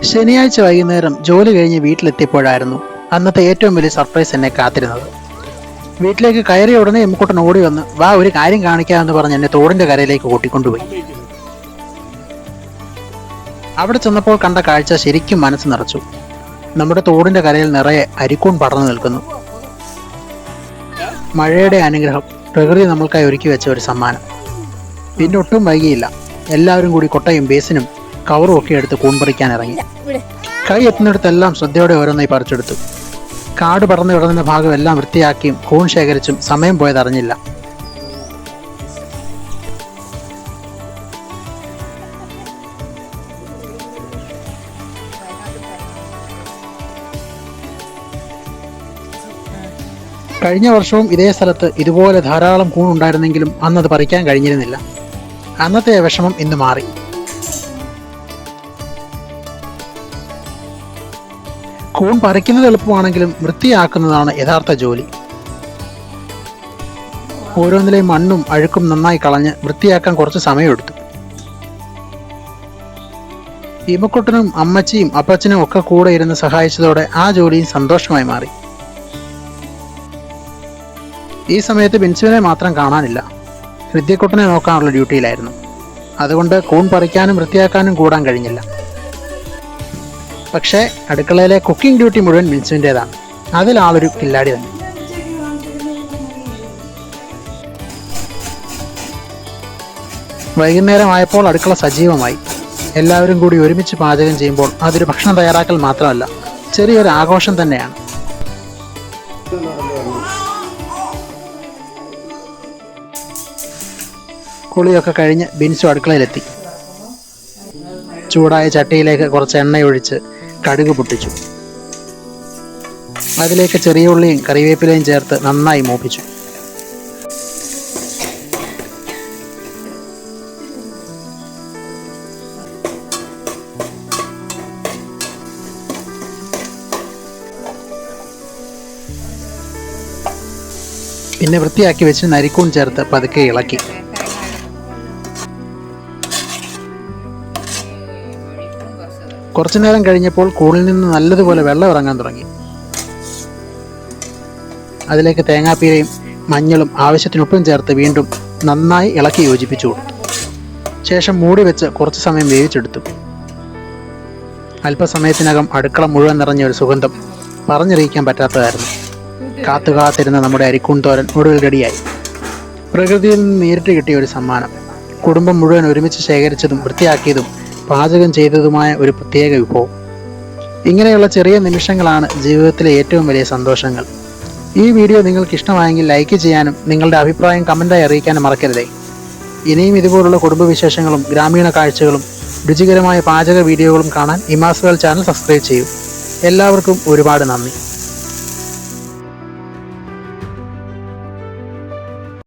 ശനിയാഴ്ച വൈകുന്നേരം ജോലി കഴിഞ്ഞ് വീട്ടിലെത്തിയപ്പോഴായിരുന്നു അന്നത്തെ ഏറ്റവും വലിയ സർപ്രൈസ് എന്നെ കാത്തിരുന്നത്. വീട്ടിലേക്ക് കയറിയ ഉടനെ എമ്മുക്കുട്ടൻ ഓടി വന്ന് വാ ഒരു കാര്യം കാണിക്കാമെന്ന് പറഞ്ഞ് എന്നെ തോടിന്റെ കരയിലേക്ക് കൂട്ടിക്കൊണ്ടുപോയി. അവിടെ ചെന്നപ്പോൾ കണ്ട കാഴ്ച ശരിക്കും മനസ്സ് നിറച്ചു. നമ്മുടെ തോടിന്റെ കരയിൽ നിറയെ അരിക്കൂൺ പടർന്നു നിൽക്കുന്നു. മഴയുടെ അനുഗ്രഹം, പ്രകൃതി നമ്മൾക്കായി ഒരുക്കി വെച്ച ഒരു സമ്മാനം. പിന്നെ ഒട്ടും വൈകിയില്ല, എല്ലാവരും കൂടി കൊട്ടയും ബേസിനും കവറും ഒക്കെ എടുത്ത് കൂൺ പറിക്കാൻ ഇറങ്ങി. കൈ എത്തുന്നിടത്തെല്ലാം ശ്രദ്ധയോടെ ഓരോന്നായി പറിച്ചെടുത്തു. കാട് പടർന്നു കിടന്ന ഭാഗം എല്ലാം വൃത്തിയാക്കിയും കൂൺ ശേഖരിച്ചും സമയം പോയതറിഞ്ഞില്ല. കഴിഞ്ഞ വർഷവും ഇതേ സ്ഥലത്ത് ഇതുപോലെ ധാരാളം കൂൺ ഉണ്ടായിരുന്നെങ്കിലും അന്നത് പറിക്കാൻ കഴിഞ്ഞിരുന്നില്ല. അന്നത്തെ വിഷമം ഇന്ന് മാറി. കൂൺ പറിക്കുന്നത് എളുപ്പമാണെങ്കിലും വൃത്തിയാക്കുന്നതാണ് യഥാർത്ഥ ജോലി. ഓരോന്നിലെയും മണ്ണും അഴുക്കും നന്നായി കളഞ്ഞ് വൃത്തിയാക്കാൻ കുറച്ച് സമയമെടുത്തു. ഇമക്കുട്ടനും അമ്മച്ചിയും അപ്പച്ചനും ഒക്കെ കൂടെ ഇരുന്ന് സഹായിച്ചതോടെ ആ ജോലിയും സന്തോഷമായി മാറി. ഈ സമയത്ത് ബിൻസുവിനെ മാത്രം കാണാനില്ല. ഹൃദ്യക്കുട്ടനെ നോക്കാനുള്ള ഡ്യൂട്ടിയിലായിരുന്നു. അതുകൊണ്ട് കൂൺ പറിക്കാനും വൃത്തിയാക്കാനും കൂടാൻ കഴിഞ്ഞില്ല. പക്ഷേ അടുക്കളയിലെ കുക്കിംഗ് ഡ്യൂട്ടി മുഴുവൻ ബിൻസുവിൻ്റെതാണ്. അതിലാളൊരു കില്ലാടി തന്നെ. വൈകുന്നേരമായപ്പോൾ അടുക്കള സജീവമായി. എല്ലാവരും കൂടി ഒരുമിച്ച് പാചകം ചെയ്യുമ്പോൾ അതൊരു ഭക്ഷണം തയ്യാറാക്കൽ മാത്രമല്ല, ചെറിയൊരു ആഘോഷം തന്നെയാണ്. കുളിയൊക്കെ കഴിഞ്ഞ് ബിൻസു അടുക്കളയിലെത്തി. ചൂടായ ചട്ടിയിലേക്ക് കുറച്ച് എണ്ണയൊഴിച്ച് കടുക് പൊട്ടിച്ചു. അതിലേക്ക് ചെറിയ ഉള്ളിയും കറിവേപ്പിലയും ചേർത്ത് നന്നായി മൂപ്പിച്ചു. പിന്നെ വൃത്തിയാക്കി വെച്ച് നരിക്കൂൺ ചേർത്ത് പതുക്കെ ഇളക്കി. കുറച്ചു നേരം കഴിഞ്ഞപ്പോൾ കൂണിൽ നിന്ന് നല്ലതുപോലെ വെള്ളം ഇറങ്ങാൻ തുടങ്ങി. അതിലേക്ക് തേങ്ങാപ്പീരയും മഞ്ഞളും ആവശ്യത്തിനൊപ്പം ചേർത്ത് വീണ്ടും നന്നായി ഇളക്കി യോജിപ്പിച്ചു കൊടുത്തു. ശേഷം മൂടി വെച്ച് കുറച്ചു സമയം വേവിച്ചെടുത്തു. അല്പസമയത്തിനകം അടുക്കള മുഴുവൻ നിറഞ്ഞ ഒരു സുഗന്ധം പറഞ്ഞറിയിക്കാൻ പറ്റാത്തതായിരുന്നു. കാത്തുകാത്തിരുന്ന നമ്മുടെ അരിക്കൂൺ തോരൻ ഒടുവിൽ റെഡിയായി. പ്രകൃതിയിൽ നിന്ന് നേരിട്ട് കിട്ടിയ ഒരു സമ്മാനം. കുടുംബം മുഴുവൻ ഒരുമിച്ച് ശേഖരിച്ചതും വൃത്തിയാക്കിയതും പാചകം ചെയ്തതുമായ ഒരു പ്രത്യേക വിഭവം. ഇങ്ങനെയുള്ള ചെറിയ നിമിഷങ്ങളാണ് ജീവിതത്തിലെ ഏറ്റവും വലിയ സന്തോഷങ്ങൾ. ഈ വീഡിയോ നിങ്ങൾക്ക് ഇഷ്ടമായെങ്കിൽ ലൈക്ക് ചെയ്യാനും നിങ്ങളുടെ അഭിപ്രായം കമൻറ്റായി അറിയിക്കാനും മറക്കരുതേ. ഇനിയും ഇതുപോലുള്ള കുടുംബവിശേഷങ്ങളും ഗ്രാമീണ കാഴ്ചകളും രുചികരമായ പാചക വീഡിയോകളും കാണാൻ ഇമാസ് വേൾഡ് ചാനൽ സബ്സ്ക്രൈബ് ചെയ്യൂ. എല്ലാവർക്കും ഒരുപാട് നന്ദി.